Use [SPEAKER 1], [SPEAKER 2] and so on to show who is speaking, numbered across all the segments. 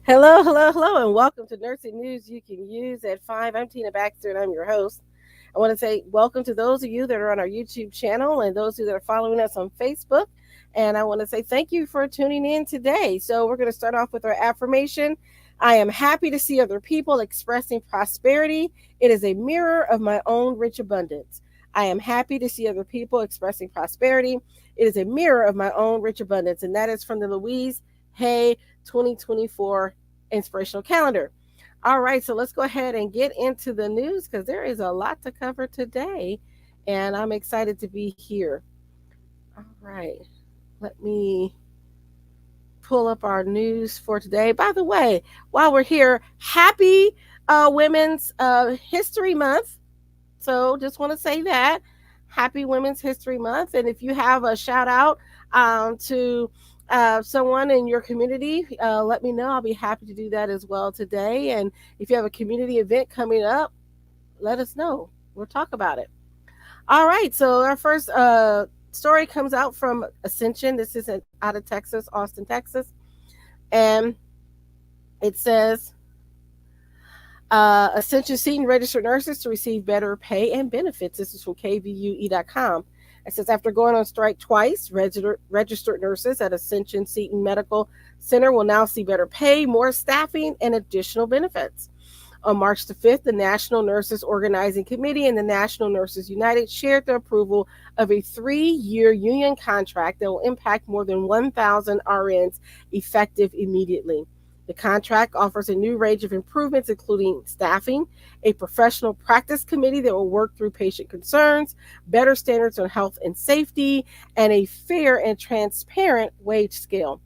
[SPEAKER 1] Hello, hello, hello, and welcome to Nursing News You Can Use at 5. I'm Tina Baxter, and I'm your host. I want to say welcome to those of you that are on our YouTube channel and those of you that are following us on Facebook. And I want to say thank you for tuning in today. So, we're going to start off with our affirmation. I am happy to see other people expressing prosperity. It is a mirror of my own rich abundance. I am happy to see other people expressing prosperity. It is a mirror of my own rich abundance. And that is from the Louise Hay 2024 inspirational calendar. All right, so let's go ahead and get into the news because there is a lot to cover today, and I'm excited to be here. All right, let me pull up our news for today. By the way, while we're here, happy Women's History Month. So just want to say that. Happy Women's History Month. And if you have a shout out to someone in your community, let me know. I'll be happy to do that as well today. And if you have a community event coming up, let us know. We'll talk about it. All right. So our first story comes out from Ascension. This is out of Texas, Austin, Texas. And it says, Ascension Seton registered nurses to receive better pay and benefits. This is from kvue.com. It says after going on strike twice, registered nurses at Ascension Seton Medical Center will now see better pay, more staffing, and additional benefits. On March the 5th, the National Nurses Organizing Committee and the National Nurses United shared the approval of a 3-year union contract that will impact more than 1,000 RNs effective immediately. The contract offers a new range of improvements, including staffing, a professional practice committee that will work through patient concerns, better standards on health and safety, and a fair and transparent wage scale.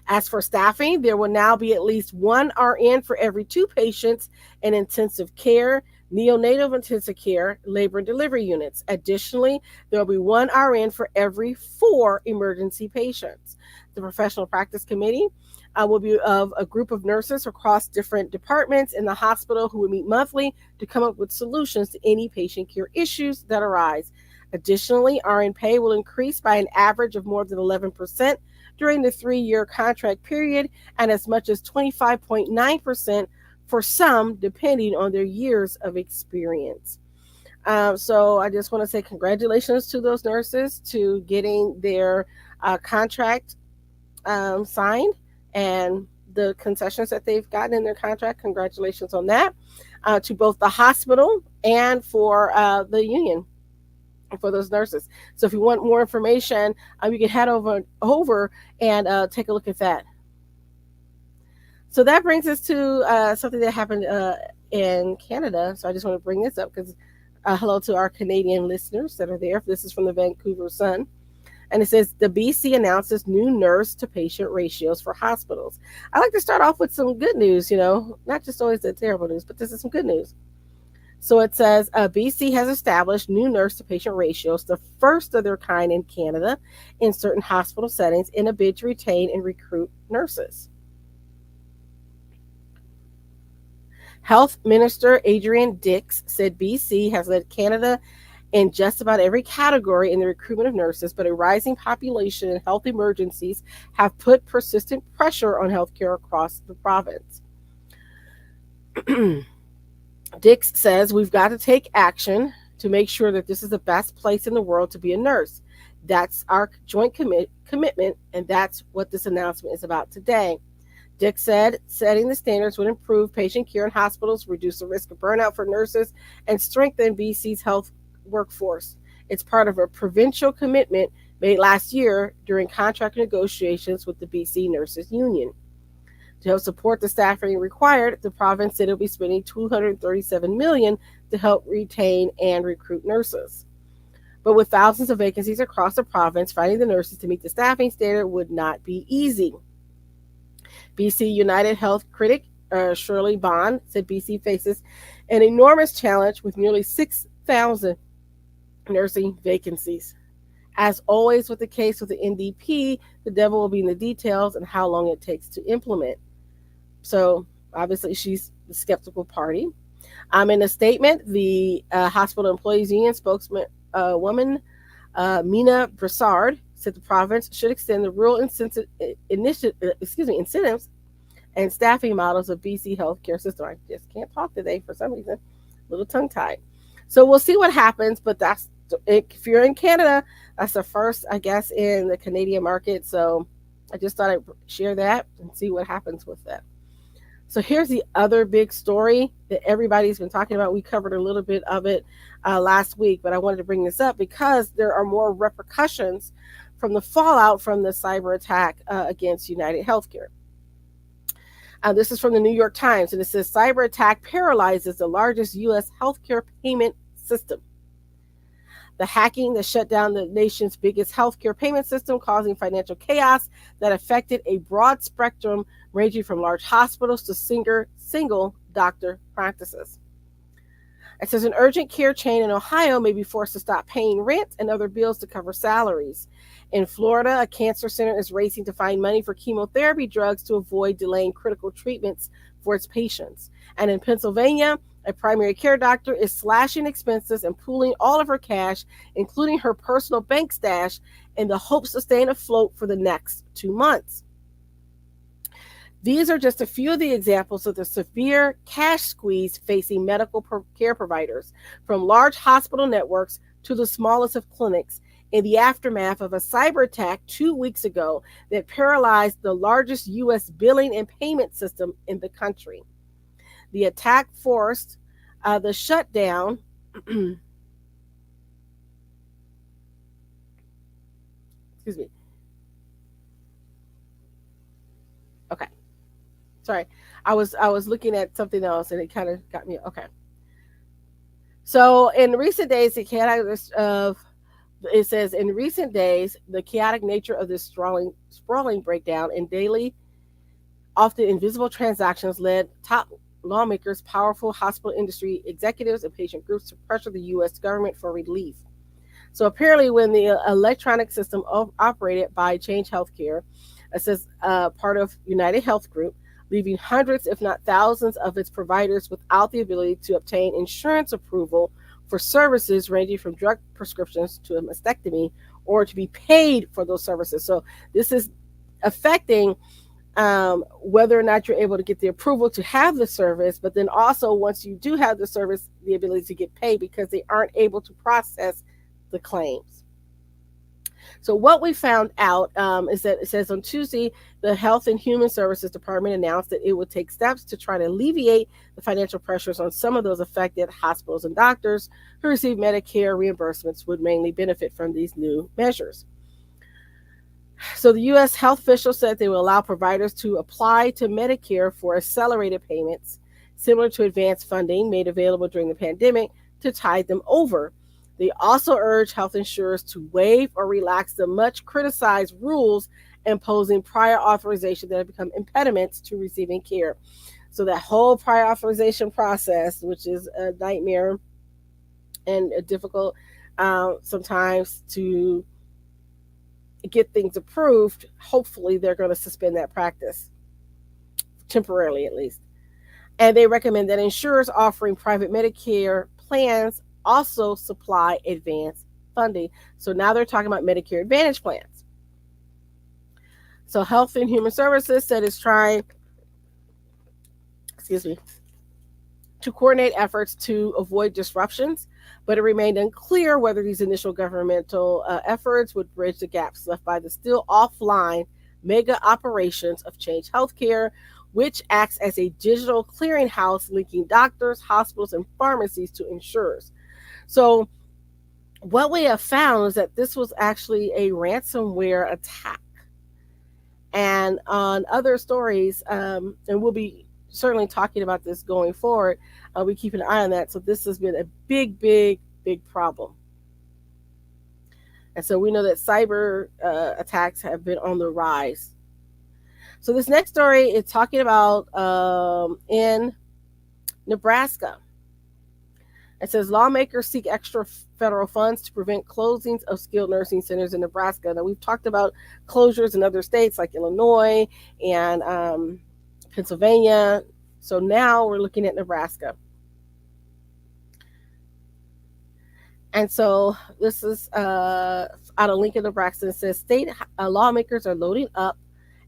[SPEAKER 1] As for staffing, there will now be at least one RN for every 2 patients in intensive care, neonatal intensive care, labor and delivery units. Additionally, there will be one RN for every 4 emergency patients. The Professional Practice Committee will be of a group of nurses across different departments in the hospital who will meet monthly to come up with solutions to any patient care issues that arise. Additionally, RN pay will increase by an average of more than 11% during the 3-year contract period and as much as 25.9% for some, depending on their years of experience. So I just want to say congratulations to those nurses to getting their contract signed and the concessions that they've gotten in their contract. Congratulations on that to both the hospital and for the union for those nurses. So if you want more information, you can head over and take a look at that. So that brings us to something that happened in Canada. So I just want to bring this up because hello to our Canadian listeners that are there. This is from the Vancouver Sun. And it says the BC announces new nurse to patient ratios for hospitals. I like to start off with some good news, not just always the terrible news, but this is some good news. So it says BC has established new nurse to patient ratios, the first of their kind in Canada, in certain hospital settings in a bid to retain and recruit nurses. Health Minister Adrian Dix said BC has led Canada in just about every category in the recruitment of nurses, but a rising population and health emergencies have put persistent pressure on healthcare across the province. Dix says we've got to take action to make sure that this is the best place in the world to be a nurse. That's our joint commitment, and that's what this announcement is about today. Dix said setting the standards would improve patient care in hospitals, reduce the risk of burnout for nurses, and strengthen BC's health workforce. It's part of a provincial commitment made last year during contract negotiations with the BC Nurses Union. To help support the staffing required, the province said it will be spending $237 million to help retain and recruit nurses. But with thousands of vacancies across the province, finding the nurses to meet the staffing standard would not be easy. BC United Health critic Shirley Bond said BC faces an enormous challenge with nearly 6,000 nursing vacancies. As always with the case with the NDP, the devil will be in the details and how long it takes to implement. So obviously she's the skeptical party. In a statement, the Hospital Employees Union spokesman woman Mina Brassard said the province should extend the rural incentives and staffing models of BC healthcare system. I just can't talk today for some reason, a little tongue tied. So we'll see what happens, but that's if you're in Canada, that's the first, I guess, in the Canadian market. So I just thought I'd share that and see what happens with that. So here's the other big story that everybody's been talking about. We covered a little bit of it last week, but I wanted to bring this up because there are more repercussions from the fallout from the cyber attack against United Healthcare. This is from the New York Times, and it says cyber attack paralyzes the largest U.S. healthcare payment system. The hacking that shut down the nation's biggest healthcare payment system, causing financial chaos that affected a broad spectrum ranging from large hospitals to single doctor practices. It says an urgent care chain in Ohio may be forced to stop paying rent and other bills to cover salaries. In Florida, a cancer center is racing to find money for chemotherapy drugs to avoid delaying critical treatments for its patients. And in Pennsylvania, a primary care doctor is slashing expenses and pooling all of her cash, including her personal bank stash, in the hopes of staying afloat for the next 2 months. These are just a few of the examples of the severe cash squeeze facing medical care providers, from large hospital networks to the smallest of clinics, in the aftermath of a cyber attack 2 weeks ago that paralyzed the largest U.S. billing and payment system in the country. The attack forced the shutdown excuse me. Okay. Sorry. I was looking at something else and it kind of got me. Okay. So in recent days, it says in recent days, the chaotic nature of this sprawling breakdown in daily, often invisible transactions led top lawmakers, powerful hospital industry executives, and patient groups to pressure the U.S. government for relief. So apparently, when the electronic system operated by Change Healthcare, it says part of United Health Group, leaving hundreds, if not thousands, of its providers without the ability to obtain insurance approval for services ranging from drug prescriptions to a mastectomy, or to be paid for those services. So this is affecting whether or not you're able to get the approval to have the service, but then also once you do have the service, the ability to get paid, because they aren't able to process the claims. So what we found out is that it says on Tuesday, the Health and Human Services Department announced that it would take steps to try to alleviate the financial pressures on some of those affected hospitals, and doctors who receive Medicare reimbursements would mainly benefit from these new measures. So the U.S. health officials said they will allow providers to apply to Medicare for accelerated payments, similar to advanced funding made available during the pandemic, to tide them over. They also urge health insurers to waive or relax the much criticized rules imposing prior authorization that have become impediments to receiving care. So that whole prior authorization process, which is a nightmare and difficult sometimes to get things approved, hopefully they're going to suspend that practice temporarily at least. And they recommend that insurers offering private Medicare plans also supply advanced funding. So now they're talking about Medicare Advantage plans. So Health and Human Services said it's trying, to coordinate efforts to avoid disruptions, but it remained unclear whether these initial governmental efforts would bridge the gaps left by the still offline mega operations of Change Healthcare, which acts as a digital clearinghouse linking doctors, hospitals, and pharmacies to insurers. So what we have found is that this was actually a ransomware attack. And on other stories, and we'll be certainly talking about this going forward, we keep an eye on that. So this has been a big problem. And so we know that cyber attacks have been on the rise. So this next story is talking about in Nebraska. It says lawmakers seek extra federal funds to prevent closings of skilled nursing centers in Nebraska. Now, we've talked about closures in other states like Illinois and Pennsylvania. So now we're looking at Nebraska. And so this is out of Lincoln, Nebraska. It says state lawmakers are loading up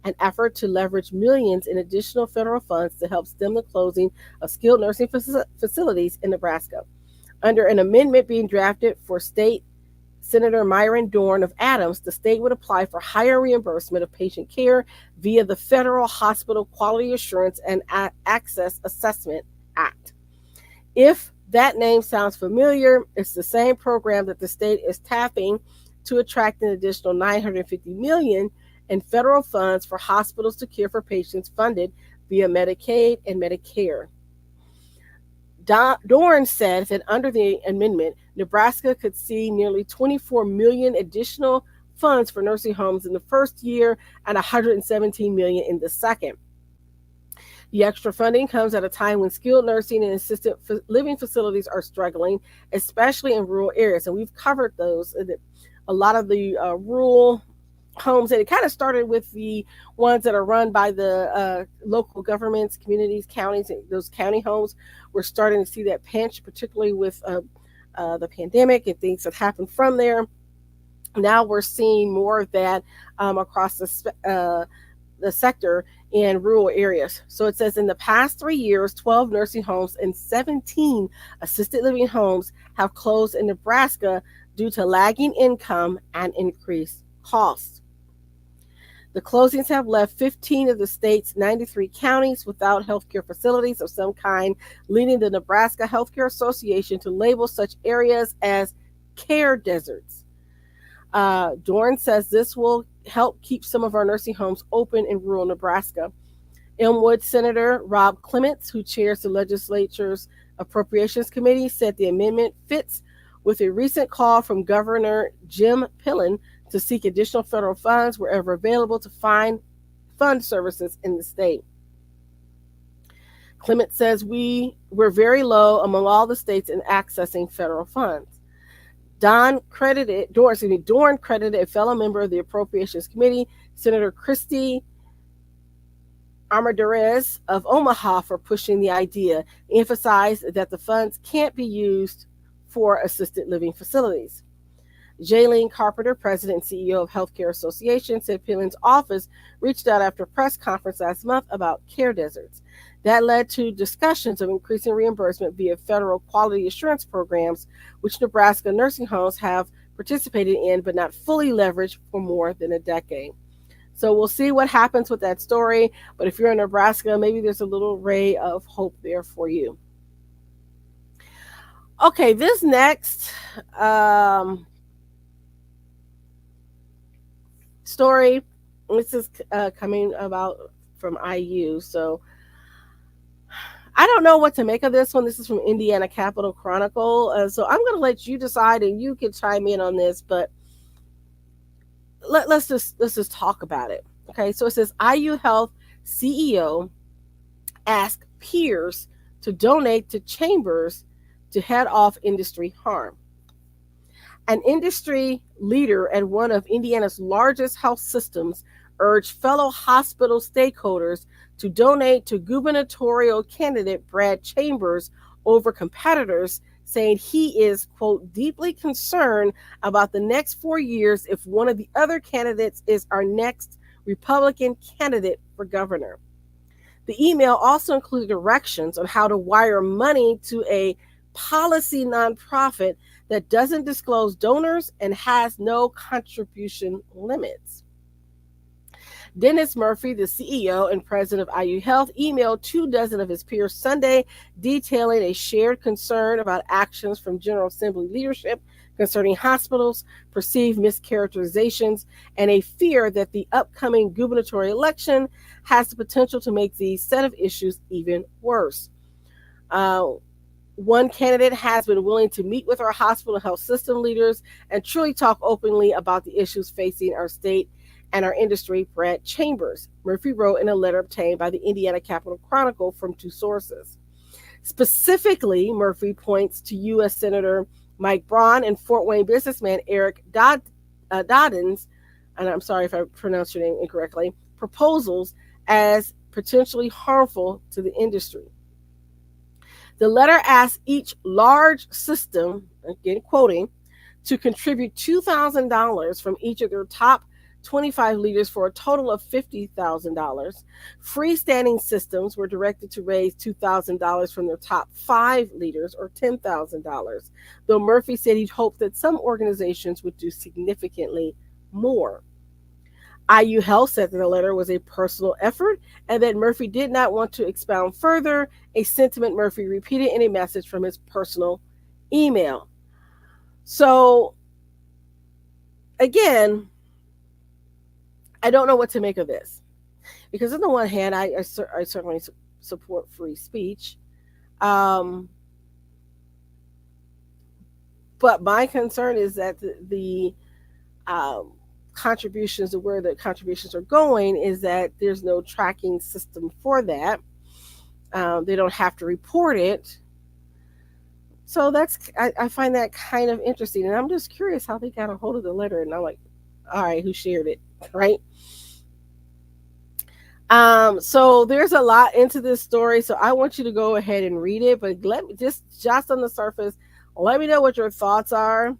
[SPEAKER 1] an effort to leverage millions in additional federal funds to help stem the closing of skilled nursing facilities in Nebraska. Under an amendment being drafted for State Senator Myron Dorn of Adams, the state would apply for higher reimbursement of patient care via the Federal Hospital Quality Assurance and Access Assessment Act. If that name sounds familiar, it's the same program that the state is tapping to attract an additional $950 million in federal funds for hospitals to care for patients funded via Medicaid and Medicare. Dorn said that under the amendment, Nebraska could see nearly $24 million additional funds for nursing homes in the first year and $117 million in the second. The extra funding comes at a time when skilled nursing and assisted living facilities are struggling, especially in rural areas. And we've covered those. A lot of the rural homes, and it kind of started with the ones that are run by the local governments, communities, counties. Those county homes, we're starting to see that pinch, particularly with the pandemic and things that happened from there. Now we're seeing more of that across the sector in rural areas. So it says in the past 3 years, 12 nursing homes and 17 assisted living homes have closed in Nebraska due to lagging income and increased costs. The closings have left 15 of the state's 93 counties without healthcare facilities of some kind, leading the Nebraska Healthcare Association to label such areas as care deserts. Dorn says this will help keep some of our nursing homes open in rural Nebraska. Elmwood Senator Rob Clements, who chairs the legislature's Appropriations Committee, said the amendment fits with a recent call from Governor Jim Pillen to seek additional federal funds wherever available to fund services in the state. Clements says we're very low among all the states in accessing federal funds. Dorn credited a fellow member of the Appropriations Committee, Senator Christy Armendariz of Omaha, for pushing the idea, emphasized that the funds can't be used for assisted living facilities. Jaylene Carpenter, president and CEO of Healthcare Association, said Pillen's office reached out after a press conference last month about care deserts. That led to discussions of increasing reimbursement via federal quality assurance programs, which Nebraska nursing homes have participated in but not fully leveraged for more than a decade. So we'll see what happens with that story. But if you're in Nebraska, maybe there's a little ray of hope there for you. Okay, this next story, this is coming about from IU. So I don't know what to make of this one. This is from Indiana Capital Chronicle. So I'm going to let you decide, and you can chime in on this, but let's just talk about it. Okay, so it says IU Health CEO asks peers to donate to chambers to head off industry harm. An industry leader at one of Indiana's largest health systems urged fellow hospital stakeholders to donate to gubernatorial candidate Brad Chambers over competitors, saying he is, quote, deeply concerned about the next 4 years if one of the other candidates is our next Republican candidate for governor. The email also included directions on how to wire money to a policy nonprofit that doesn't disclose donors and has no contribution limits. Dennis Murphy, the CEO and president of IU Health, emailed 24 of his peers Sunday detailing a shared concern about actions from General Assembly leadership concerning hospitals, perceived mischaracterizations, and a fear that the upcoming gubernatorial election has the potential to make these set of issues even worse. One candidate has been willing to meet with our hospital and health system leaders and truly talk openly about the issues facing our state and our industry, Brad Chambers, Murphy wrote in a letter obtained by the Indiana Capital Chronicle from 2 sources. Specifically, Murphy points to U.S. Senator Mike Braun and Fort Wayne businessman Eric Doddins, and I'm sorry if I pronounced your name incorrectly, proposals as potentially harmful to the industry. The letter asks each large system, again quoting, to contribute $2,000 from each of their top 25 liters for a total of $50,000. Freestanding systems were directed to raise $2,000 from their top 5 leaders, or $10,000, though Murphy said he'd hoped that some organizations would do significantly more. IU Health said that the letter was a personal effort and that Murphy did not want to expound further, a sentiment Murphy repeated in a message from his personal email. So, again, I don't know what to make of this. Because on the one hand, I certainly support free speech. Um, but my concern is that the contributions, where the contributions are going, is that there's no tracking system for that. They don't have to report it. So I find that kind of interesting. And I'm just curious how they got a hold of the letter. And I'm like, all right, who shared it? Right? So there's a lot into this story. So I want you to go ahead and read it, but let me just on the surface, let me know what your thoughts are.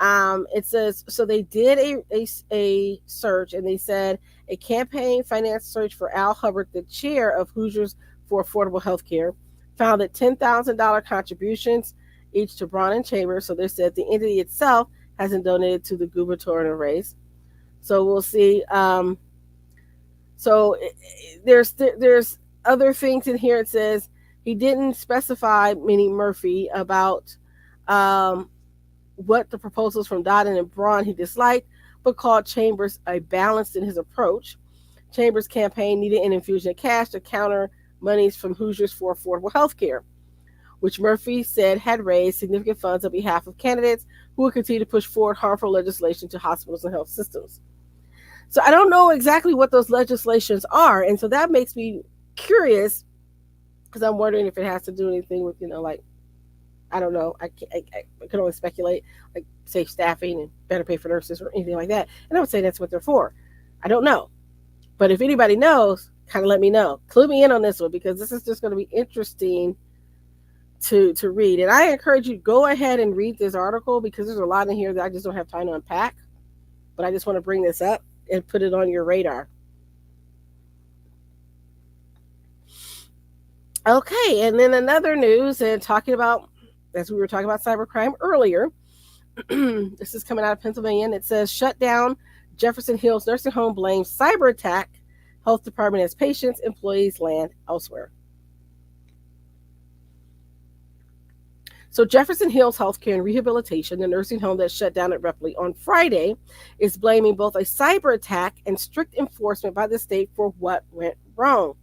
[SPEAKER 1] It says, so they did a search, and they said a campaign finance search for Al Hubbard, the chair of Hoosiers for Affordable Health Care, found that $10,000 contributions each to Braun and Chambers. So they said the entity itself hasn't donated to the gubernatorial race. So we'll see. So there's other things in here. It says he didn't specify, meaning Murphy, about what the proposals from Dodden and Braun he disliked, but called Chambers a balanced in his approach. Chambers' campaign needed an infusion of cash to counter monies from Hoosiers for Affordable Health Care, which Murphy said had raised significant funds on behalf of candidates who would continue to push forward harmful legislation to hospitals and health systems. So I don't know exactly what those legislations are, and so that makes me curious, because I'm wondering if it has to do anything with, like, I don't know. I can only speculate, like, say, staffing and better pay for nurses or anything like that. And I would say that's what they're for. I don't know. But if anybody knows, kind of let me know. Clue me in on this one, because this is just going to be interesting to read. And I encourage you to go ahead and read this article, because there's a lot in here that I just don't have time to unpack. But I just want to bring this up and put it on your radar. Okay, and then another news, and talking about, as we were talking about cybercrime earlier, this is coming out of Pennsylvania, and it says, shut down Jefferson Hills nursing home blames cyber attack. Health department as patients, employees land elsewhere. So Jefferson Hills Healthcare and Rehabilitation, the nursing home that shut down abruptly on Friday, is blaming both a cyber attack and strict enforcement by the state for what went wrong.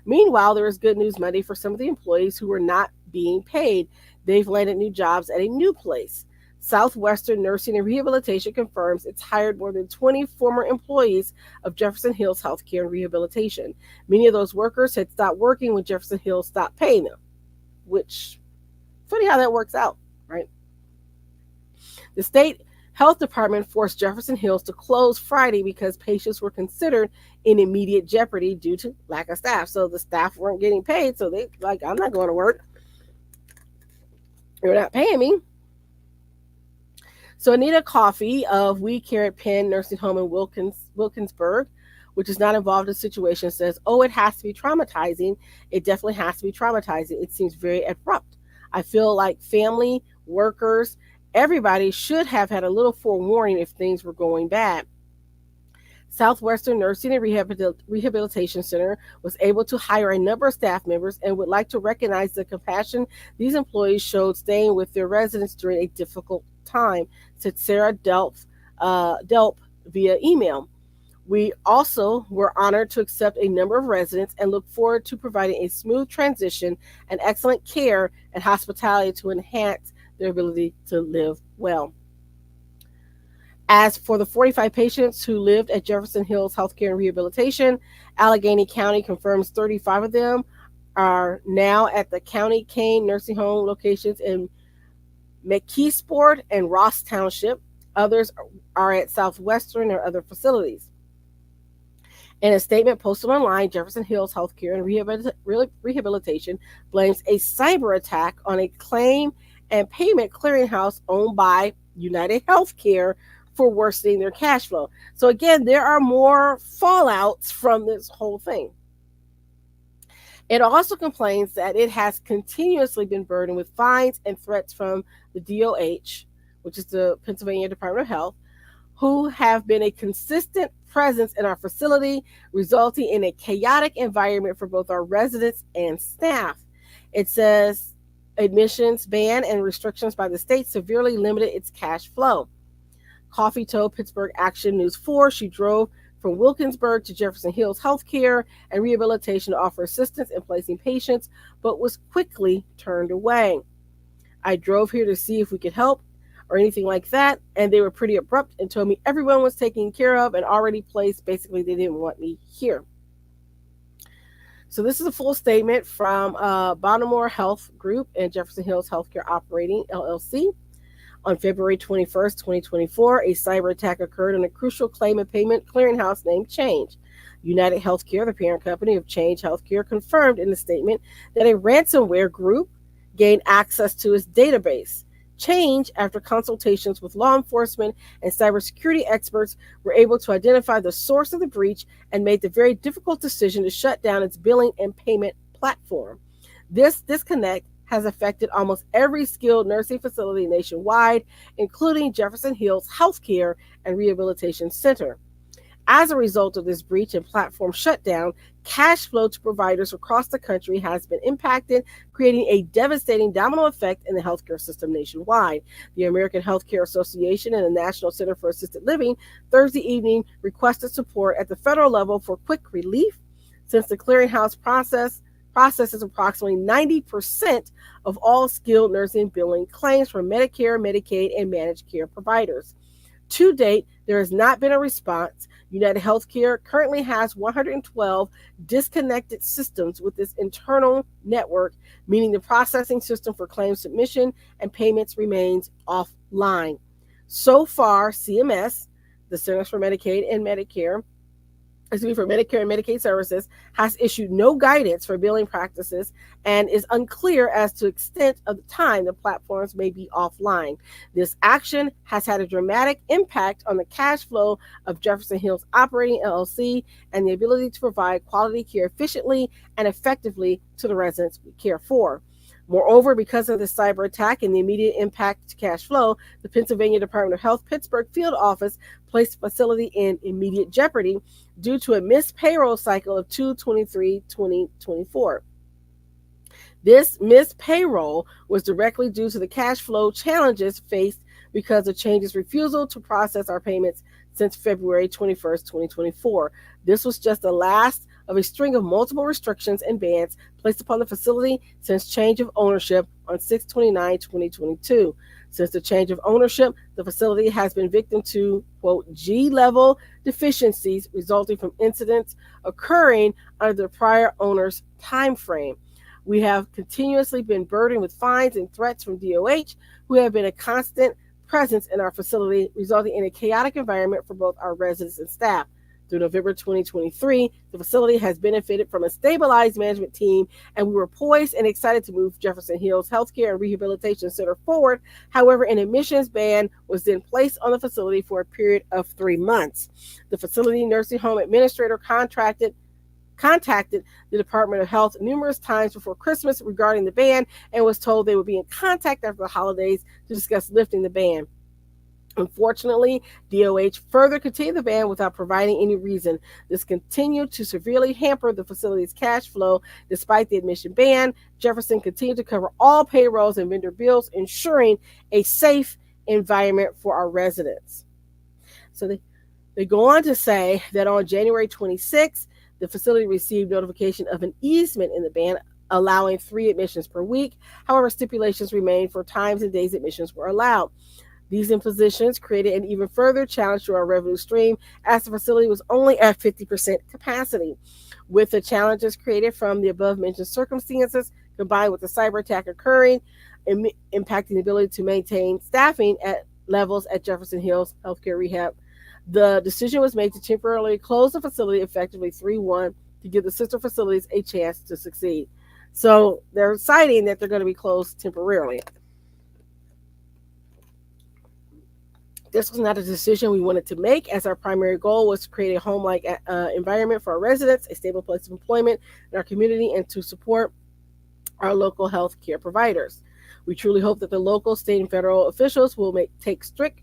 [SPEAKER 1] Meanwhile, there is good news Monday for some of the employees who were not being paid. They've landed new jobs at a new place. Southwestern Nursing and Rehabilitation confirms it's hired more than 20 former employees of Jefferson Hills Healthcare and Rehabilitation. Many of those workers had stopped working when Jefferson Hills stopped paying them, which, funny how that works out, right? The state health department forced Jefferson Hills to close Friday because patients were considered in immediate jeopardy due to lack of staff. So the staff weren't getting paid, so they like, I'm not going to work. You're not paying me. So Anita Coffey of We Care at Penn Nursing Home in Wilkinsburg, which is not involved in the situation, says, it has to be traumatizing. It definitely has to be traumatizing. It seems very abrupt. I feel like family, workers, everybody should have had a little forewarning if things were going bad. Southwestern Nursing and Rehabilitation Center was able to hire a number of staff members and would like to recognize the compassion these employees showed staying with their residents during a difficult time, said Sarah Delp via email. We also were honored to accept a number of residents and look forward to providing a smooth transition and excellent care and hospitality to enhance their ability to live well. As for the 45 patients who lived at Jefferson Hills Healthcare and Rehabilitation, Allegheny County confirms 35 of them are now at the County Kane nursing home locations in McKeesport and Ross Township. Others are at Southwestern or other facilities. In a statement posted online, Jefferson Hills Healthcare and Rehabilitation blames a cyber attack on a claim and payment clearinghouse owned by United Healthcare for worsening their cash flow. So again, there are more fallouts from this whole thing. It also complains that it has continuously been burdened with fines and threats from the DOH, which is the Pennsylvania Department of Health, who have been a consistent presence in our facility, resulting in a chaotic environment for both our residents and staff. It says admissions ban and restrictions by the state severely limited its cash flow. Coffee told Pittsburgh Action News 4 she drove from Wilkinsburg to Jefferson Hills Healthcare and Rehabilitation to offer assistance in placing patients, but was quickly turned away. I drove here to see if we could help or anything like that, and they were pretty abrupt and told me everyone was taken care of and already placed. Basically, they didn't want me here. So this is a full statement from Baltimore Health Group and Jefferson Hills Healthcare Operating, LLC. On February 21st, 2024, a cyber attack occurred on a crucial claim and payment clearinghouse named Change. United Healthcare, the parent company of Change Healthcare, confirmed in the statement that a ransomware group gained access to its database. Change, after consultations with law enforcement and cybersecurity experts, were able to identify the source of the breach and made the very difficult decision to shut down its billing and payment platform. This disconnect has affected almost every skilled nursing facility nationwide, including Jefferson Hills Healthcare and Rehabilitation Center. As a result of this breach and platform shutdown, cash flow to providers across the country has been impacted, creating a devastating domino effect in the healthcare system nationwide. The American Healthcare Association and the National Center for Assisted Living Thursday evening requested support at the federal level for quick relief, since the clearinghouse processes approximately 90% of all skilled nursing billing claims for Medicare, Medicaid, and managed care providers. To date, there has not been a response. United Healthcare currently has 112 disconnected systems with its internal network, meaning the processing system for claim submission and payments remains offline. So far, CMS, the Centers for Medicaid and Medicare, for Medicare and Medicaid services, has issued no guidance for billing practices and is unclear as to the extent of the time the platforms may be offline. This action has had a dramatic impact on the cash flow of Jefferson Hills Operating, LLC, and the ability to provide quality care efficiently and effectively to the residents we care for. Moreover, because of the cyber attack and the immediate impact to cash flow, the Pennsylvania Department of Health Pittsburgh field office placed the facility in immediate jeopardy due to a missed payroll cycle of 2/23/2024. This missed payroll was directly due to the cash flow challenges faced because of Change's refusal to process our payments since February 21st, 2024. This was just the last of a string of multiple restrictions and bans placed upon the facility since change of ownership on 6/29/2022. Since the change of ownership, the facility has been victim to, quote, G-level deficiencies resulting from incidents occurring under the prior owner's time frame. We have continuously been burdened with fines and threats from DOH, who have been a constant presence in our facility, resulting in a chaotic environment for both our residents and staff. Through November 2023, the facility has benefited from a stabilized management team, and we were poised and excited to move Jefferson Hills Healthcare and Rehabilitation Center forward. However, an admissions ban was then placed on the facility for a period of 3 months. The facility nursing home administrator contacted the Department of Health numerous times before Christmas regarding the ban and was told they would be in contact after the holidays to discuss lifting the ban. Unfortunately, DOH further continued the ban without providing any reason. This continued to severely hamper the facility's cash flow. Despite the admission ban, Jefferson continued to cover all payrolls and vendor bills, ensuring a safe environment for our residents. So they go on to say that on January 26th, the facility received notification of an easement in the ban, allowing 3 admissions per week. However, stipulations remained for times and days admissions were allowed. These impositions created an even further challenge to our revenue stream, as the facility was only at 50% capacity. With the challenges created from the above-mentioned circumstances, combined with the cyber attack occurring, impacting the ability to maintain staffing at levels at Jefferson Hills Healthcare Rehab, the decision was made to temporarily close the facility effectively 3/1 to give the sister facilities a chance to succeed. So they're citing that they're going to be closed temporarily. This was not a decision we wanted to make, as our primary goal was to create a home-like environment for our residents, a stable place of employment in our community, and to support our local health care providers. We truly hope that the local, state, and federal officials will take swift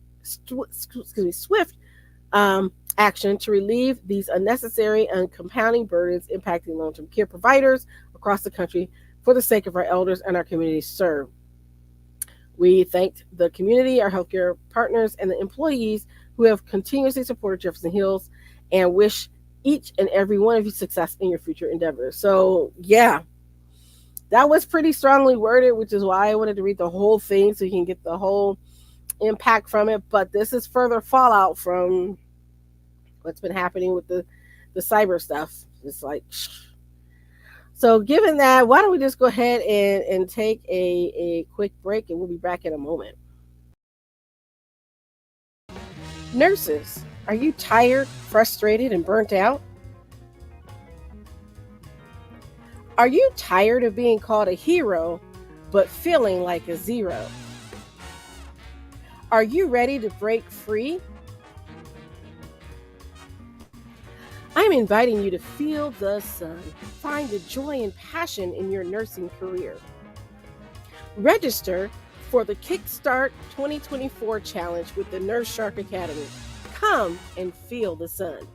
[SPEAKER 1] action to relieve these unnecessary and compounding burdens impacting long-term care providers across the country for the sake of our elders and our communities served. We thanked the community, our healthcare partners, and the employees who have continuously supported Jefferson Hills, and wish each and every one of you success in your future endeavors. So, yeah, that was pretty strongly worded, which is why I wanted to read the whole thing so you can get the whole impact from it. But this is further fallout from what's been happening with the cyber stuff. It's like, so given that, why don't we just go ahead and take a quick break, and we'll be back in a moment. Nurses, are you tired, frustrated, and burnt out? Are you tired of being called a hero but feeling like a zero? Are you ready to break free? I'm inviting you to feel the sun. Find the joy and passion in your nursing career. Register for the Kickstart 2024 Challenge with the Nurse Shark Academy. Come and feel the sun.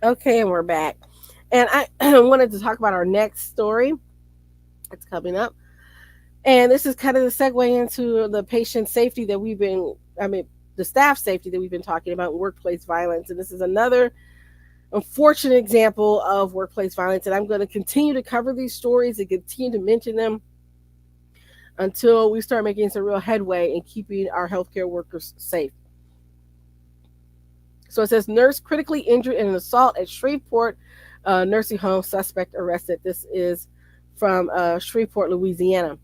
[SPEAKER 1] Okay, and we're back. And I wanted to talk about our next story that's coming up. And this is kind of the segue into the patient safety that the staff safety that we've been talking about, workplace violence. And this is another unfortunate example of workplace violence. And I'm going to continue to cover these stories and continue to mention them until we start making some real headway in keeping our healthcare workers safe. So it says, nurse critically injured in an assault at Shreveport nursing home, suspect arrested. This is from Shreveport, Louisiana.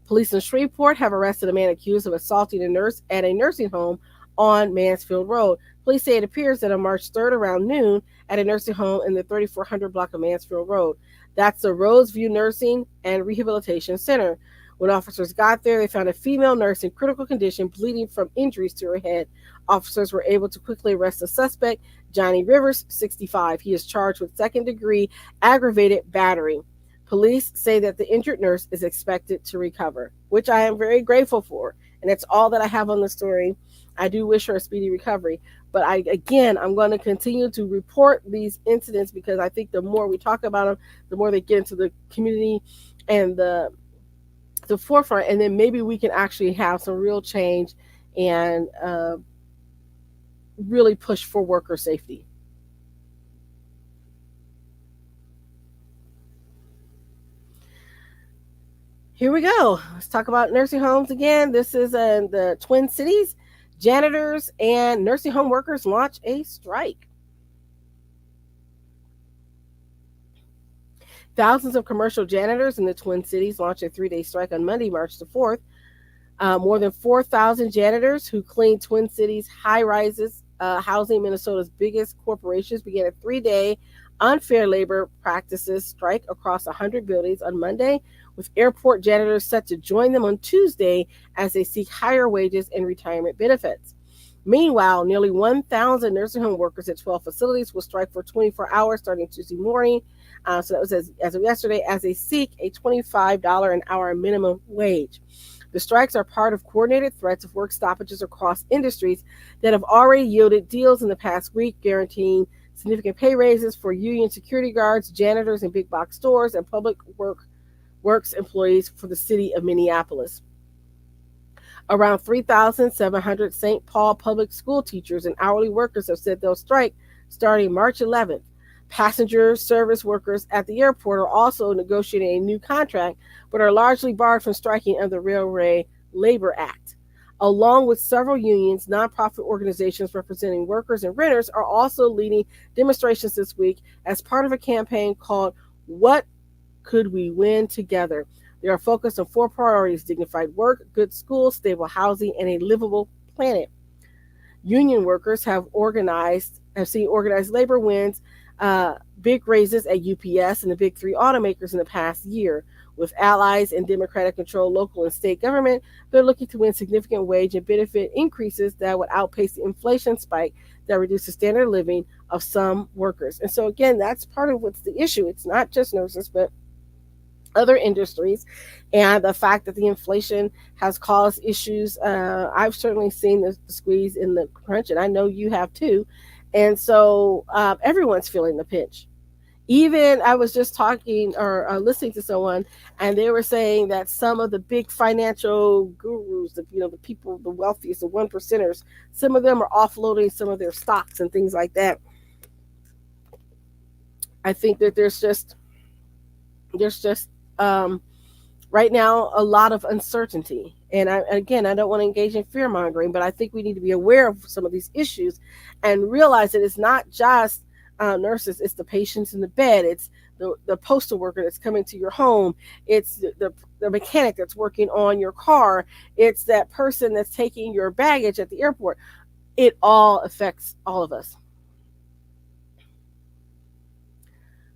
[SPEAKER 1] Police in Shreveport have arrested a man accused of assaulting a nurse at a nursing home on Mansfield Road. Police say it appears that on March 3rd around noon at a nursing home in the 3400 block of Mansfield Road. That's the Roseview Nursing and Rehabilitation Center. When officers got there, they found a female nurse in critical condition, bleeding from injuries to her head. Officers were able to quickly arrest the suspect, Johnny Rivers, 65. He is charged with second-degree aggravated battery. Police say that the injured nurse is expected to recover, which I am very grateful for. And that's all that I have on the story. I do wish her a speedy recovery. But I'm going to continue to report these incidents, because I think the more we talk about them, the more they get into the community and the forefront, and then maybe we can actually have some real change and really push for worker safety. Here we go. Let's talk about nursing homes again. This is in the Twin Cities. Janitors and nursing home workers launch a strike. Thousands of commercial janitors in the Twin Cities launched a 3-day strike on Monday, March the 4th. More than 4,000 janitors who clean Twin Cities high-rises, housing Minnesota's biggest corporations, began a 3-day unfair labor practices strike across 100 buildings on Monday, with airport janitors set to join them on Tuesday as they seek higher wages and retirement benefits. Meanwhile, nearly 1,000 nursing home workers at 12 facilities will strike for 24 hours starting Tuesday morning. So that was as of yesterday, as they seek a $25 an hour minimum wage. The strikes are part of coordinated threats of work stoppages across industries that have already yielded deals in the past week, guaranteeing significant pay raises for union security guards, janitors in big box stores, and public works employees for the city of Minneapolis. Around 3,700 St. Paul public school teachers and hourly workers have said they'll strike starting March 11th. Passenger service workers at the airport are also negotiating a new contract, but are largely barred from striking under the Railway Labor Act. Along with several unions, nonprofit organizations representing workers and renters are also leading demonstrations this week as part of a campaign called What Could We Win Together? They are focused on 4 priorities: dignified work, good schools, stable housing, and a livable planet. Union workers have seen organized labor wins Big raises at UPS and the big three automakers in the past year. With allies in Democratic controlled local and state government, they're looking to win significant wage and benefit increases that would outpace the inflation spike that reduces standard of living of some workers. And so, again, that's part of what's the issue. It's not just nurses, but other industries, and the fact that the inflation has caused issues. I've certainly seen the squeeze in the crunch, and I know you have too. And so everyone's feeling the pinch. Even I was just talking or listening to someone, and they were saying that some of the big financial gurus, the people, the wealthiest, the one percenters, some of them are offloading some of their stocks and things like that. I think that there's just um, right now a lot of uncertainty. And again, I don't want to engage in fear mongering, but I think we need to be aware of some of these issues and realize that it's not just nurses, it's the patients in the bed, it's the postal worker that's coming to your home, it's the mechanic that's working on your car, it's that person that's taking your baggage at the airport. It all affects all of us.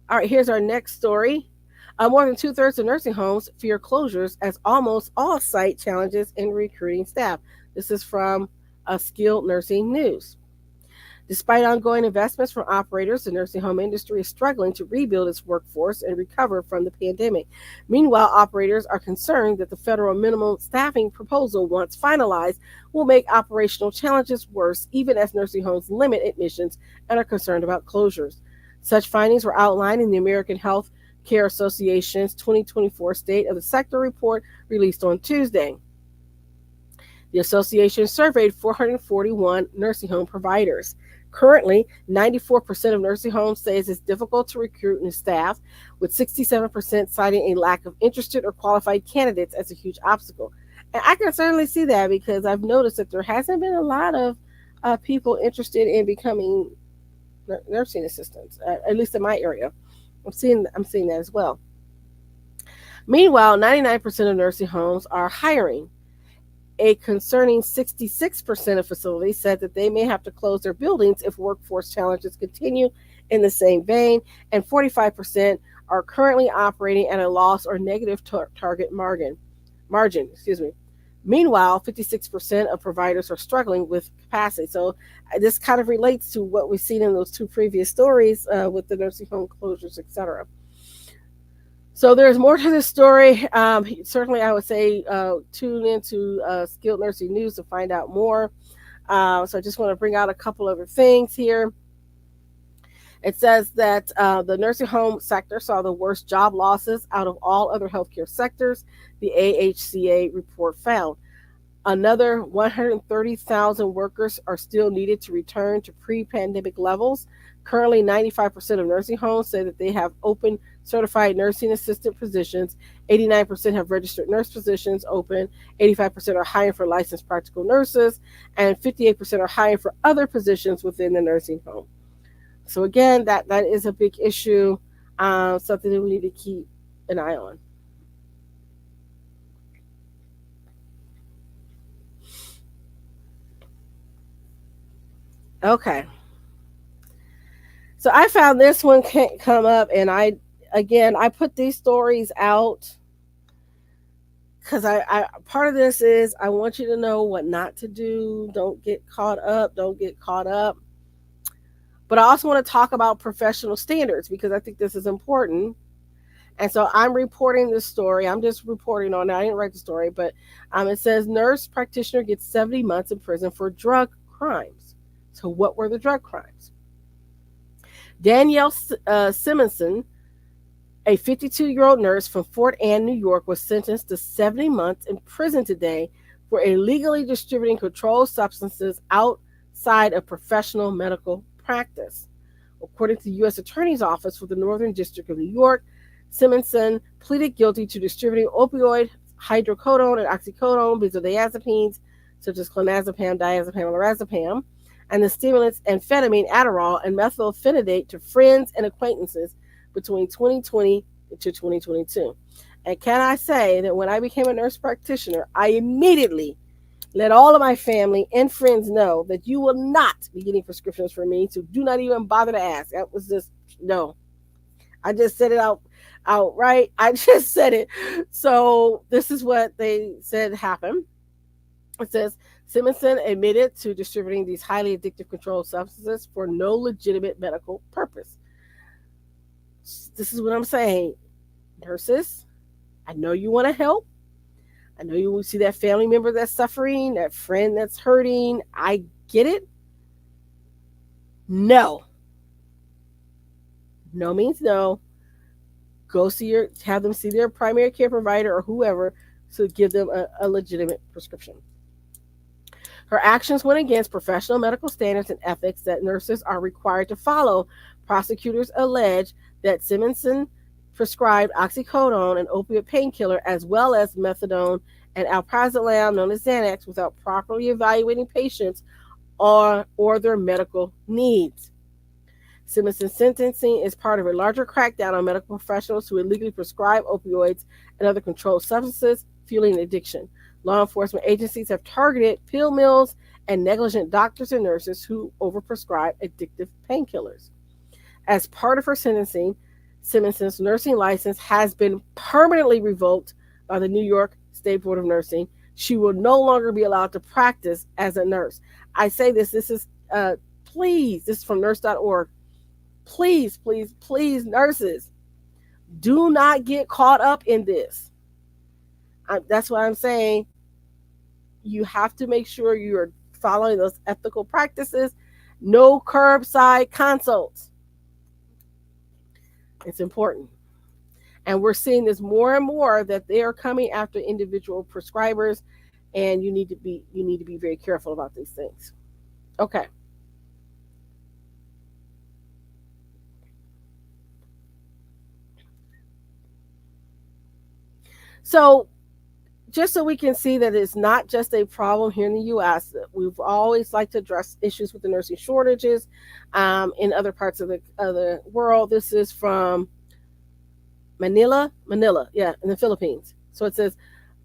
[SPEAKER 1] All right, here's our next story. More than two-thirds of nursing homes fear closures as almost all site challenges in recruiting staff. This is from Skilled Nursing News. Despite ongoing investments from operators, the nursing home industry is struggling to rebuild its workforce and recover from the pandemic. Meanwhile, operators are concerned that the federal minimum staffing proposal, once finalized, will make operational challenges worse, even as nursing homes limit admissions and are concerned about closures. Such findings were outlined in the American Health Care Association's 2024 State of the Sector report released on Tuesday. The association surveyed 441 nursing home providers. Currently, 94% of nursing homes say it's difficult to recruit new staff, with 67% citing a lack of interested or qualified candidates as a huge obstacle. And I can certainly see that because I've noticed that there hasn't been a lot of people interested in becoming nursing assistants, at least in my area. I'm seeing that as well. Meanwhile, 99% of nursing homes are hiring. A concerning 66% of facilities said that they may have to close their buildings if workforce challenges continue in the same vein, and 45% are currently operating at a loss or negative target margin. Excuse me. Meanwhile, 56% of providers are struggling with capacity. So this kind of relates to what we've seen in those two previous stories with the nursing home closures, etc. So there's more to this story. Certainly, I would say tune into Skilled Nursing News to find out more. So I just want to bring out a couple other things here. It says that the nursing home sector saw the worst job losses out of all other healthcare sectors, the AHCA report found. Another 130,000 workers are still needed to return to pre-pandemic levels. Currently, 95% of nursing homes say that they have open certified nursing assistant positions. 89% have registered nurse positions open. 85% are hiring for licensed practical nurses, and 58% are hiring for other positions within the nursing home. So again, that is a big issue, something that we need to keep an eye on. Okay. So I found this one can't come up, and I put these stories out because I part of this is I want you to know what not to do. Don't get caught up. Don't get caught up. But I also want to talk about professional standards because I think this is important. And so I'm reporting this story. I'm just reporting on it. I didn't write the story, but it says nurse practitioner gets 70 months in prison for drug crimes. So what were the drug crimes? Danielle Simonson, a 52-year-old nurse from Fort Anne, New York, was sentenced to 70 months in prison today for illegally distributing controlled substances outside of professional medical practice. According to the U.S. Attorney's Office for the Northern District of New York, Simonson pleaded guilty to distributing opioid, hydrocodone, and oxycodone, benzodiazepines, such as clonazepam, diazepam, and lorazepam, and the stimulants amphetamine, Adderall, and methylphenidate to friends and acquaintances between 2020 to 2022. And can I say that when I became a nurse practitioner, I immediately let all of my family and friends know that you will not be getting prescriptions from me, so do not even bother to ask. That was just No, I just said it outright. I just said it. So this is what they said happened. It says Simonson admitted to distributing these highly addictive controlled substances for no legitimate medical purpose. This is what I'm saying. Nurses, I know you want to help. I know you see that family member that's suffering, that friend that's hurting. I get it. No. No means no. Go have them see their primary care provider or whoever to give them a legitimate prescription. Her actions went against professional medical standards and ethics that nurses are required to follow. Prosecutors allege that Simonson prescribed oxycodone, an opiate painkiller, as well as methadone and alprazolam, known as Xanax, without properly evaluating patients or their medical needs. Simonson's sentencing is part of a larger crackdown on medical professionals who illegally prescribe opioids and other controlled substances, fueling addiction. Law enforcement agencies have targeted pill mills and negligent doctors and nurses who overprescribe addictive painkillers. As part of her sentencing, Simonson's nursing license has been permanently revoked by the New York State Board of Nursing. She will no longer be allowed to practice as a nurse. I say this is please, this is from nurse.org. Please, please, please, nurses, do not get caught up in this. That's why I'm saying you have to make sure you're following those ethical practices. No curbside consults. It's important. And we're seeing this more and more that they are coming after individual prescribers, and you need to be very careful about these things. Okay. So just so we can see that it's not just a problem here in the U.S., we've always liked to address issues with the nursing shortages in other parts of the world. This is from Manila, in the Philippines. So it says,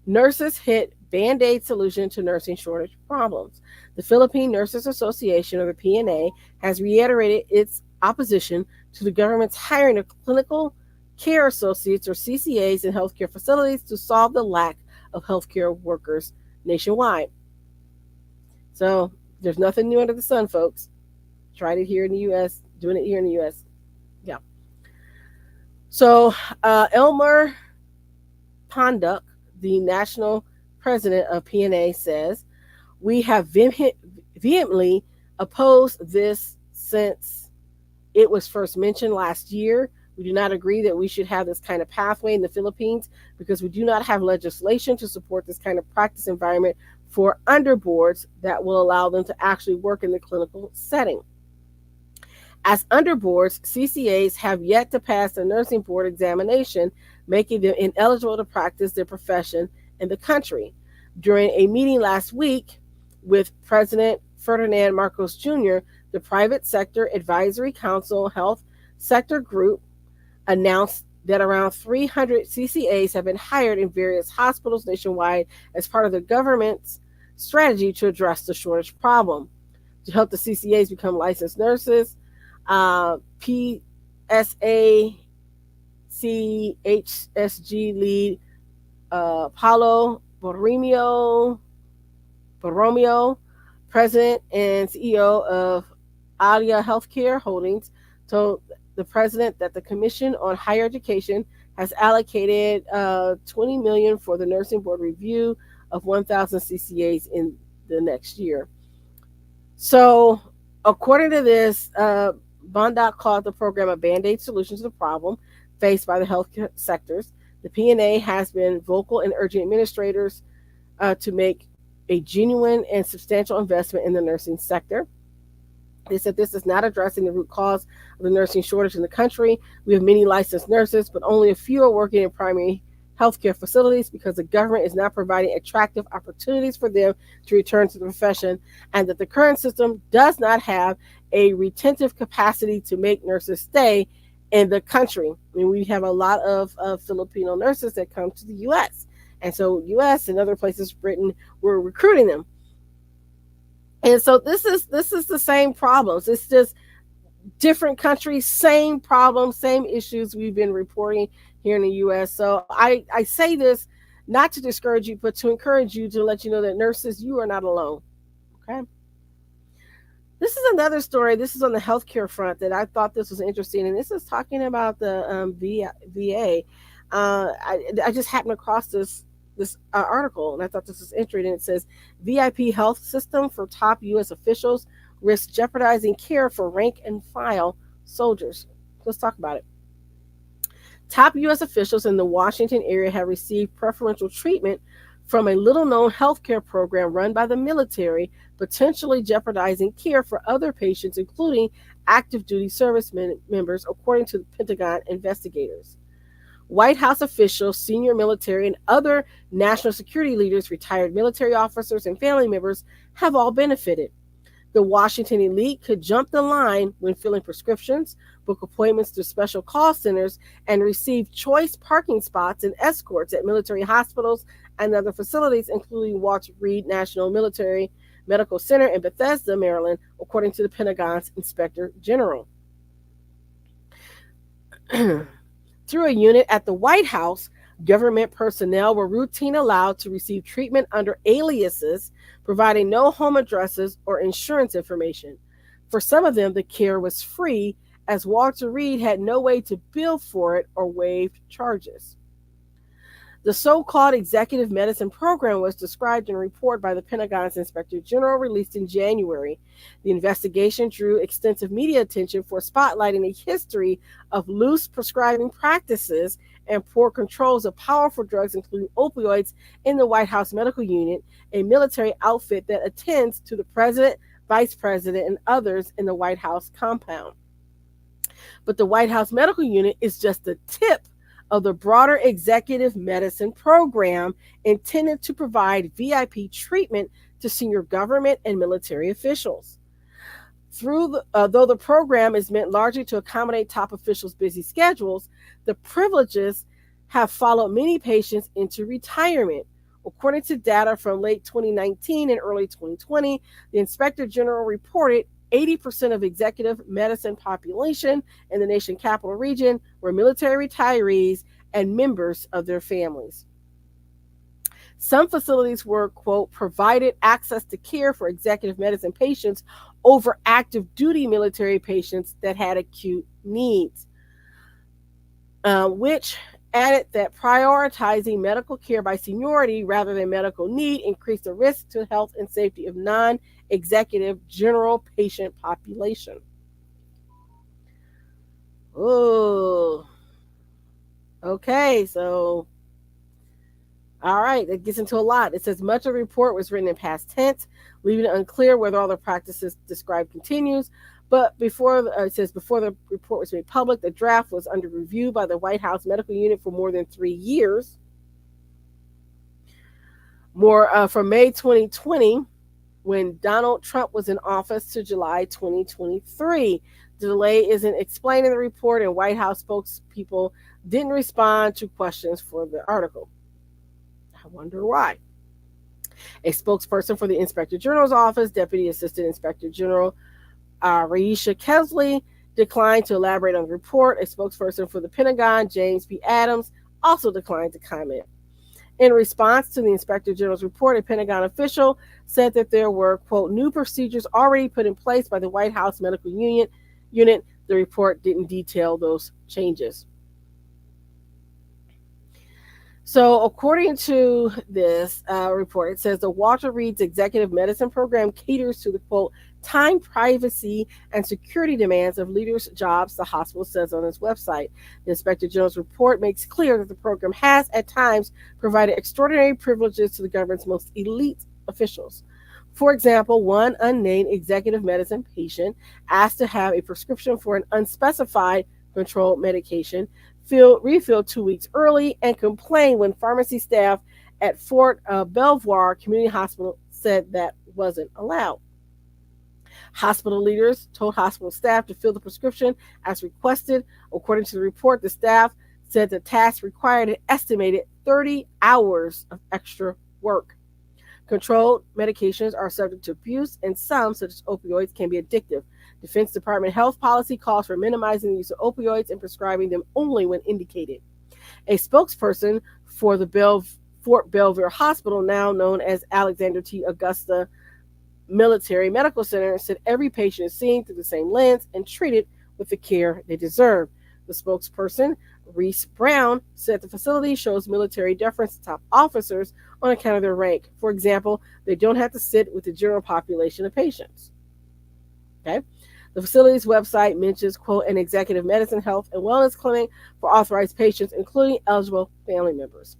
[SPEAKER 1] nurses hit Band-Aid solution to nursing shortage problems. The Philippine Nurses Association, or the PNA, has reiterated its opposition to the government's hiring of clinical care associates, or CCAs, in healthcare facilities to solve the lack of healthcare workers nationwide. So there's nothing new under the sun, folks. Tried it here in the U.S., doing it here in the U.S. Yeah. So Elmer Ponduk, the national president of PNA, says, we have vehemently opposed this since it was first mentioned last year. We do not agree that we should have this kind of pathway in the Philippines because we do not have legislation to support this kind of practice environment for underboards that will allow them to actually work in the clinical setting. As underboards, CCAs have yet to pass the nursing board examination, making them ineligible to practice their profession in the country. During a meeting last week with President Ferdinand Marcos Jr., the Private Sector Advisory Council Health Sector Group announced that around 300 CCAs have been hired in various hospitals nationwide as part of the government's strategy to address the shortage problem. To help the CCAs become licensed nurses, PSACHSG lead Paulo Borromeo, president and CEO of Alia Healthcare Holdings, told the president that the Commission on Higher Education has allocated $20 million for the nursing board review of 1,000 CCAs in the next year. So, according to this, Bondoc called the program a Band-Aid solution to the problem faced by the healthcare sectors. The PNA has been vocal in urging administrators to make a genuine and substantial investment in the nursing sector. They said this is not addressing the root cause of the nursing shortage in the country. We have many licensed nurses, but only a few are working in primary healthcare facilities because the government is not providing attractive opportunities for them to return to the profession, and that the current system does not have a retentive capacity to make nurses stay in the country. I mean, we have a lot of Filipino nurses that come to the U.S., and so U.S. and other places, Britain, we're recruiting them. And so this is the same problems. It's just Different countries, same problems, same issues we've been reporting here in the US. So I say this not to discourage you, but to encourage you, to let you know that nurses, you are not alone. Okay. This is another story. This is on the healthcare front that I thought this was interesting. And this is talking about the VA. I just happened across this article, and I thought this was interesting. It says VIP health system for top U.S. officials risks jeopardizing care for rank and file soldiers. Let's talk about it. Top U.S. officials in the Washington area have received preferential treatment from a little known healthcare program run by the military, potentially jeopardizing care for other patients, including active duty members, according to the Pentagon investigators. White House officials, senior military, and other national security leaders, retired military officers, and family members have all benefited. The Washington elite could jump the line when filling prescriptions, book appointments through special call centers, and receive choice parking spots and escorts at military hospitals and other facilities, including Walter Reed National Military Medical Center in Bethesda, Maryland, according to the Pentagon's Inspector General. Through a unit at the White House, government personnel were routinely allowed to receive treatment under aliases, providing no home addresses or insurance information. For some of them, the care was free, as Walter Reed had no way to bill for it or waived charges. The so-called executive medicine program was described in a report by the Pentagon's Inspector General released in January. The investigation drew extensive media attention for spotlighting a history of loose prescribing practices and poor controls of powerful drugs, including opioids, in the White House Medical Unit, a military outfit that attends to the president, vice president, and others in the White House compound. But the White House Medical Unit is just the tip of the broader executive medicine program intended to provide VIP treatment to senior government and military officials. Though the program is meant largely to accommodate top officials' busy schedules, the privileges have followed many patients into retirement. According to data from late 2019 and early 2020, the Inspector General reported 80% of executive medicine population in the nation capital region were military retirees and members of their families. Some facilities were, quote, provided access to care for executive medicine patients over active duty military patients that had acute needs, which added that prioritizing medical care by seniority rather than medical need increased the risk to health and safety of non-executive general patient population. Oh, okay, so all right, it gets into a lot. It says much of the report was written in past tense, leaving it unclear whether all the practices described continues. But before the report was made public, the draft was under review by the White House Medical Unit for more than 3 years. From May 2020, when Donald Trump was in office, to July 2023. The delay isn't explained in the report, and White House spokespeople didn't respond to questions for the article. I wonder why. A spokesperson for the Inspector General's office, Deputy Assistant Inspector General Raisha Kesley, declined to elaborate on the report. A spokesperson for the Pentagon, James B. Adams, also declined to comment. In response to the Inspector General's report, a Pentagon official said that there were, quote, new procedures already put in place by the White House Medical Unit. The report didn't detail those changes. So according to this report, it says the Walter Reed's executive medicine program caters to the, quote, time, privacy, and security demands of leaders' jobs, the hospital says on its website. The Inspector General's report makes clear that the program has, at times, provided extraordinary privileges to the government's most elite officials. For example, one unnamed executive medicine patient asked to have a prescription for an unspecified controlled medication refilled 2 weeks early and complained when pharmacy staff at Fort Belvoir Community Hospital said that wasn't allowed. Hospital leaders told hospital staff to fill the prescription as requested. According to the report, the staff said the task required an estimated 30 hours of extra work. Controlled medications are subject to abuse, and some, such as opioids, can be addictive. Defense Department health policy calls for minimizing the use of opioids and prescribing them only when indicated. A spokesperson for the Fort Belvoir Hospital, now known as Alexander T. Augusta Military Medical Center, said every patient is seen through the same lens and treated with the care they deserve. The spokesperson, Reese Brown, said the facility shows military deference to top officers on account of their rank. For example, they don't have to sit with the general population of patients. Okay. The facility's website mentions, quote, an executive medicine, health, and wellness clinic for authorized patients, including eligible family members.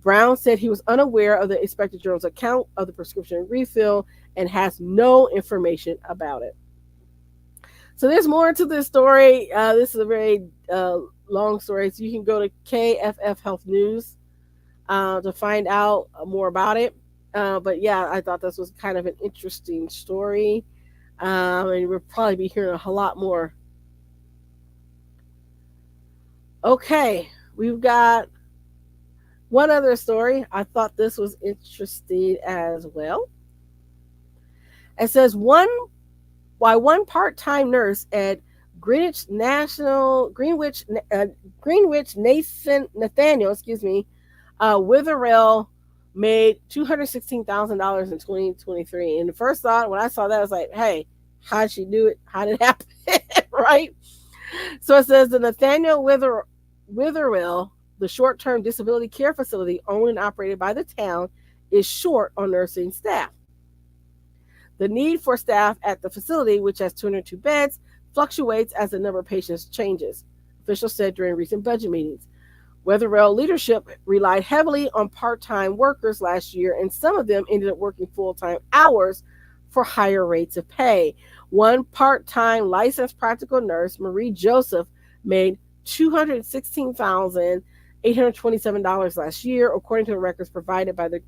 [SPEAKER 1] Brown said he was unaware of the Inspector General's account of the prescription refill and has no information about it. So there's more to this story. This is a very long story. So you can go to KFF Health News to find out more about it. But yeah, I thought this was kind of an interesting story. And we'll probably be hearing a lot more. Okay, we've got one other story. I thought this was interesting as well. It says why one part-time nurse at Greenwich Nathaniel, Witherell made $216,000 in 2023. And the first thought when I saw that, I was like, hey, how did she do it? How did it happen? Right? So it says the Nathaniel Witherell, the short-term disability care facility owned and operated by the town, is short on nursing staff. The need for staff at the facility, which has 202 beds, fluctuates as the number of patients changes, officials said during recent budget meetings. Witherell leadership relied heavily on part-time workers last year, and some of them ended up working full-time hours for higher rates of pay. One part-time licensed practical nurse, Marie Joseph, made $216,827 last year, according to the records provided by the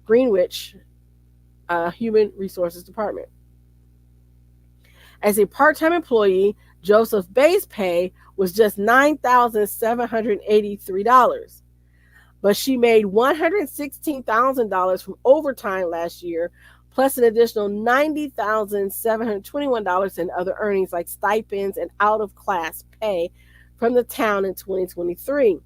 [SPEAKER 1] Greenwich Human Resources Department. As a part-time employee, Joseph's base pay was just $9,783, but she made $116,000 from overtime last year, plus an additional $90,721 in other earnings like stipends and out-of-class pay from the town in 2023.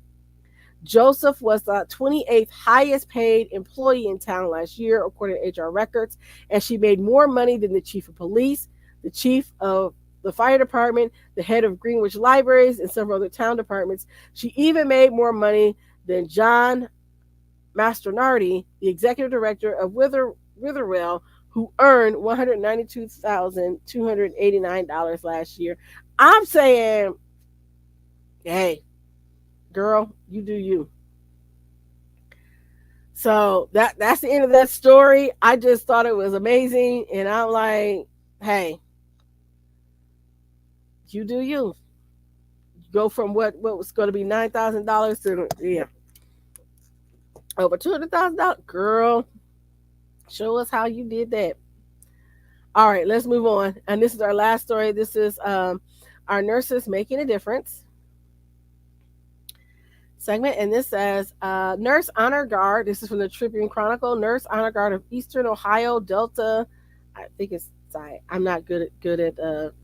[SPEAKER 1] Joseph was the 28th highest paid employee in town last year, according to HR records, and she made more money than the chief of police, the chief of the fire department, the head of Greenwich Libraries, and several other town departments. She even made more money than John Mastronardi, the executive director of Witherell, who earned $192,289 last year. I'm saying, hey, girl, you do you. So that's the end of that story. I just thought it was amazing, and I'm like, hey, you do you. Go from what was going to be $9,000 to over $200,000. Girl, show us how you did that. All right, let's move on. And this is our last story. This is our nurses making a difference segment, and this says Nurse Honor Guard. This is from the Tribune Chronicle. Nurse Honor Guard of Eastern Ohio Delta. I think it's I'm not good at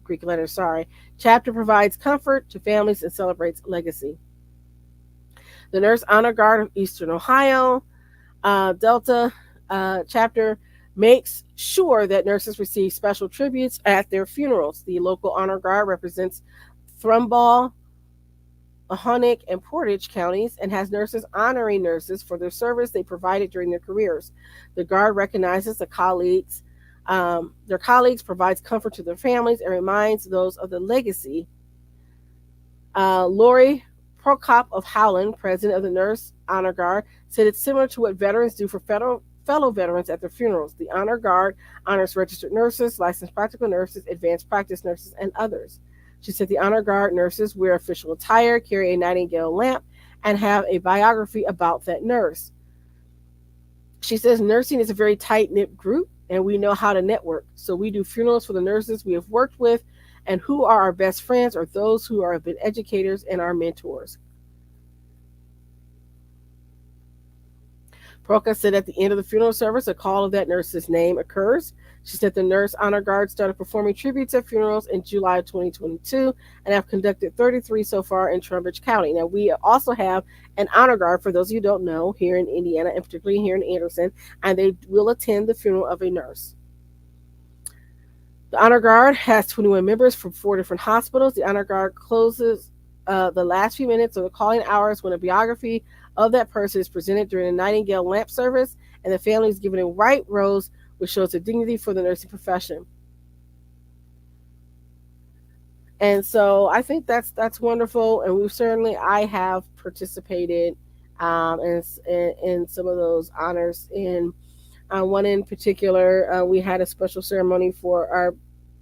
[SPEAKER 1] Greek letters. Sorry. Chapter provides comfort to families and celebrates legacy. The Nurse Honor Guard of Eastern Ohio Delta chapter makes sure that nurses receive special tributes at their funerals. The local honor guard represents Trumbull, Mahoning, and Portage counties and has nurses honoring nurses for their service they provided during their careers. The guard recognizes their colleagues, provides comfort to their families, and reminds those of the legacy. Lori Prokop of Howland, president of the Nurse Honor Guard, said it's similar to what veterans do for fellow veterans at their funerals. The Honor Guard honors registered nurses, licensed practical nurses, advanced practice nurses, and others. She said the Honor Guard nurses wear official attire, carry a Nightingale lamp, and have a biography about that nurse. She says nursing is a very tight-knit group, and we know how to network. So we do funerals for the nurses we have worked with, and who are our best friends or those who have been educators and our mentors. Proka said at the end of the funeral service, a call of that nurse's name occurs. She said the Nurse Honor Guard started performing tributes at funerals in July of 2022 and have conducted 33 so far in Trumbull County. Now, we also have an honor guard, for those of you who don't know, here in Indiana, and particularly here in Anderson, and they will attend the funeral of a nurse. The Honor Guard has 21 members from 4 different hospitals. The Honor Guard closes the last few minutes of the calling hours when a biography of that person is presented during the Nightingale lamp service, and the family is given a white rose, which shows the dignity for the nursing profession. And so I think that's wonderful, and I have participated in some of those honors. In one in particular, we had a special ceremony for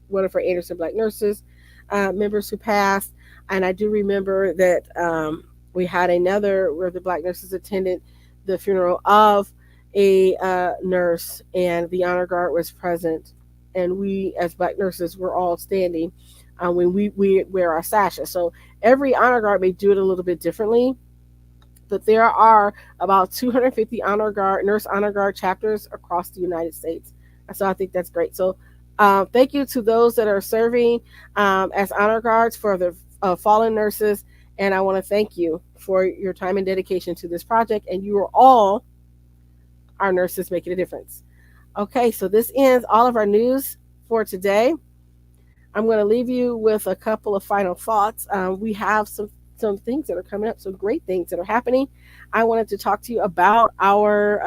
[SPEAKER 1] one of our Anderson Black Nurses members who passed, and I do remember that we had another where the Black nurses attended the funeral of a nurse, and the honor guard was present, and we as Black nurses were all standing when we wear our sashes. So every honor guard may do it a little bit differently, but there are about 250 nurse honor guard chapters across the United States, and so I think that's great. So thank you to those that are serving as honor guards for the fallen nurses, and I want to thank you for your time and dedication to this project, and you are all our nurses making a difference. Okay, so this ends all of our news for today. I'm going to leave you with a couple of final thoughts. We have some things that are coming up, some great things that are happening. I wanted to talk to you about our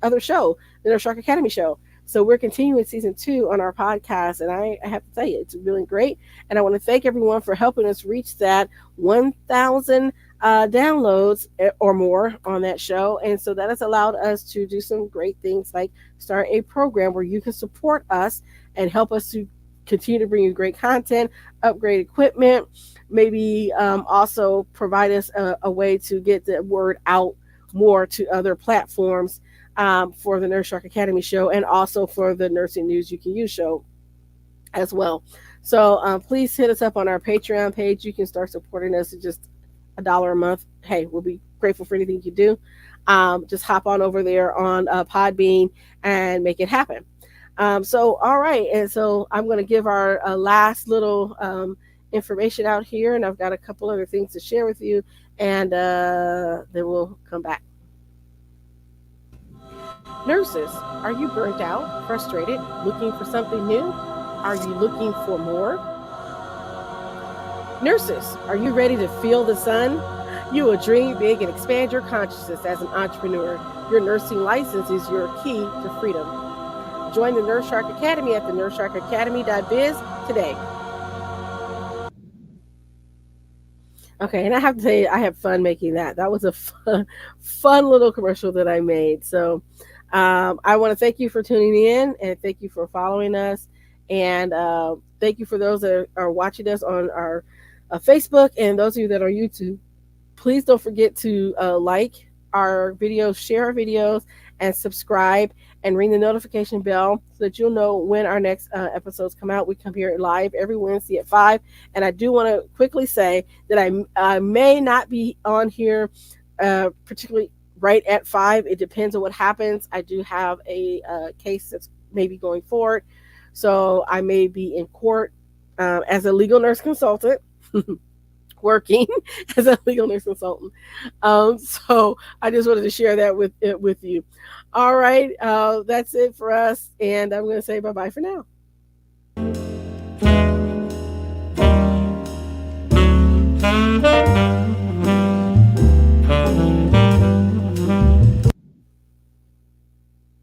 [SPEAKER 1] other show, the Nurse Shark Academy show. So we're continuing season 2 on our podcast, and I have to tell you, it's really great. And I want to thank everyone for helping us reach that 1,000 downloads or more on that show. And so that has allowed us to do some great things, like start a program where you can support us and help us to continue to bring you great content, upgrade equipment, maybe also provide us a way to get the word out more to other platforms for the Nurse Shark Academy show, and also for the Nursing News You Can Use show as well. So please hit us up on our Patreon page. You can start supporting us at just $1 a month. Hey, we'll be grateful for anything you do. Just hop on over there on Podbean and make it happen. So all right, and so I'm going to give our last little information out here, and I've got a couple other things to share with you, and then we'll come back. Nurses, are you burnt out, frustrated, looking for something new? Are you looking for more? Nurses, are you ready to feel the sun? You will dream big and expand your consciousness as an entrepreneur. Your nursing license is your key to freedom. Join the Nurse Shark Academy at the nursesharkacademy.biz today. Okay, and I have to say, I have fun making that. That was a fun little commercial that I made. So I want to thank you for tuning in, and thank you for following us. And thank you for those that are watching us on our Facebook, and those of you that are on YouTube. Please don't forget to like our videos, share our videos, and subscribe, and ring the notification bell so that you'll know when our next episodes come out. We come here live every Wednesday at 5. And I do want to quickly say that I may not be on here particularly right at 5. It depends on what happens. I do have a case that's maybe going forward. So I may be in court as a legal nurse consultant. Working as a legal nurse consultant. So I just wanted to share that with you. All right. That's it for us. And I'm going to say bye-bye for now.